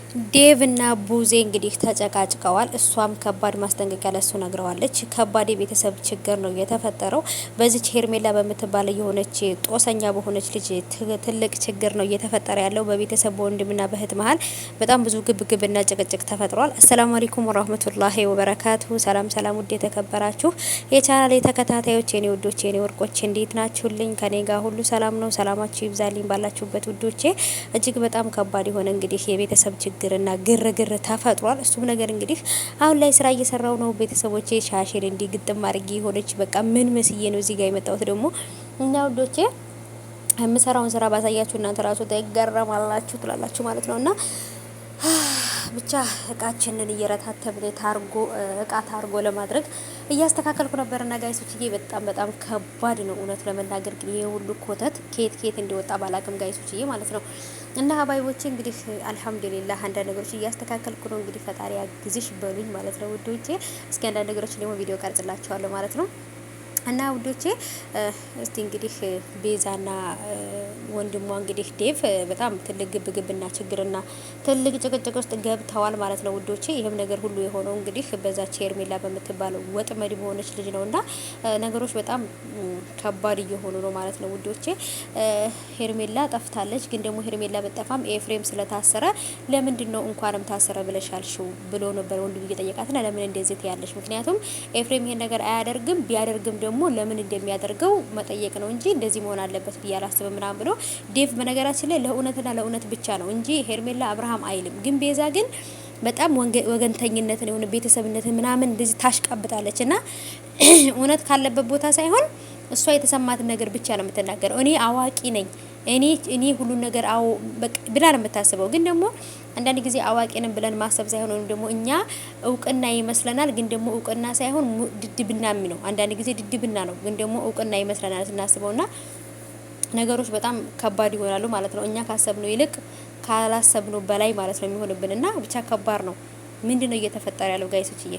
ዴቭ እና ቡዜ እንግዲህ ተጨቃጭቀዋል። እሷም ከባድ ማስጠንቀቂያ ለሱ ነግረዋለች። ከባድ የቤተሰብ ችግር ነው የተፈጠረው። በዚች ሄርሜላ በምትባል የሆነች ጦሰኛ በሆነች ልጅ ትልቅ ችግር ነው እየተፈጠረ ያለው በቤተሰብ በወንድምና በእህት መሀል በጣም ብዙ ግብግብና ጭቅጭቅ ተፈጥሯል። አሰላሙ አለይኩም ወራህመቱላሂ ወበረካቱሁ። ሰላም ሰላም፣ ውድ የተከበራችሁ የቻናሌ ተከታታዮች የኔ ውዶች የኔ ወርቆች እንዴት ናችሁልኝ? ከኔ ጋር ሁሉ ሰላም ነው። ሰላማችሁ ይብዛልኝ ባላችሁበት ውዶቼ። እጅግ በጣም ከባድ የሆነ እንግዲህ የቤተሰብ ችግርና ግርግር ተፈጥሯል። እሱም ነገር እንግዲህ አሁን ላይ ስራ እየሰራው ነው። ቤተሰቦቼ ሻሽን እንዲ ግጥም አድርጌ ሆነች በቃ ምን መስዬ ነው እዚህ ጋር የመጣሁት ደግሞ እና ውዶቼ የምሰራውን ስራ ባሳያችሁ እናንተ ራሱ ተገረማላችሁ ትላላችሁ ማለት ነውና ብቻ እቃችንን እየረታተብን እቃ ታርጎ ለማድረግ እያስተካከልኩ ነበርና ጋይሶችዬ በጣም ከባድ ነው እውነት ለመናገር ግን ይሄ ሁሉ ኮተት ኬት እንደወጣ ባላቅም ጋይሶችዬ ማለት ነው። እና ሀባይቦቼ እንግዲህ አልሐምዱሊላህ አንዳንድ ነገሮች እያስተካከልኩ ነው። እንግዲህ ፈጣሪ ያግዝሽ በሉኝ ማለት ነው ውዶቼ። እስኪ አንዳንድ ነገሮች ደግሞ ቪዲዮ ቀርጽላችኋለሁ ማለት ነው። እና ውዶቼ እስቲ እንግዲህ ቤዛና ወንድሟ እንግዲህ ዴቭ በጣም ትልቅ ግብግብና ችግርና ትልቅ ጭቅጭቅ ውስጥ ገብተዋል ማለት ነው ውዶቼ። ይህም ነገር ሁሉ የሆነው እንግዲህ በዛች ሄርሜላ በምትባለው ወጥመድ በሆነች ልጅ ነውና ነገሮች በጣም ከባድ እየሆኑ ነው ማለት ነው ውዶቼ። ሄርሜላ ጠፍታለች፣ ግን ደግሞ ሄርሜላ በጠፋም ኤፍሬም ስለታሰረ ለምንድን ነው እንኳንም ታሰረ ብለሻልሽው ብሎ ነበር ወንድም እየጠየቃትና ለምን እንደዚህ ትያለሽ? ምክንያቱም ኤፍሬም ይሄን ነገር አያደርግም፣ ቢያደርግም ደግሞ ለምን እንደሚያደርገው መጠየቅ ነው እንጂ እንደዚህ መሆን አለበት ብዬ አላስብም ምናምን ብሎ ዴቭ በነገራችን ላይ ለእውነትና ለእውነት ብቻ ነው እንጂ ሄርሜላ አብርሃም አይልም። ግን ቤዛ ግን በጣም ወገንተኝነትን የሆነ ቤተሰብነትን ምናምን እንደዚህ ታሽቃብጣለች እና እውነት ካለበት ቦታ ሳይሆን እሷ የተሰማትን ነገር ብቻ ነው የምትናገረው። እኔ አዋቂ ነኝ እኔ ሁሉን ነገር ብላ ነው የምታስበው። ግን ደግሞ አንዳንድ ጊዜ አዋቂ ነን ብለን ማሰብ ሳይሆን ወይም ደግሞ እኛ እውቅና ይመስለናል፣ ግን ደግሞ እውቅና ሳይሆን ድድብናም ነው። አንዳንድ ጊዜ ድድብና ነው፣ ግን ደግሞ እውቅና ይመስለናል ስናስበውና ነገሮች በጣም ከባድ ይሆናሉ ማለት ነው። እኛ ካሰብነው ይልቅ ካላሰብነው በላይ ማለት ነው የሚሆንብንና ብቻ ከባድ ነው። ምንድነው እየተፈጠረ ያለው ጋይሶችዬ?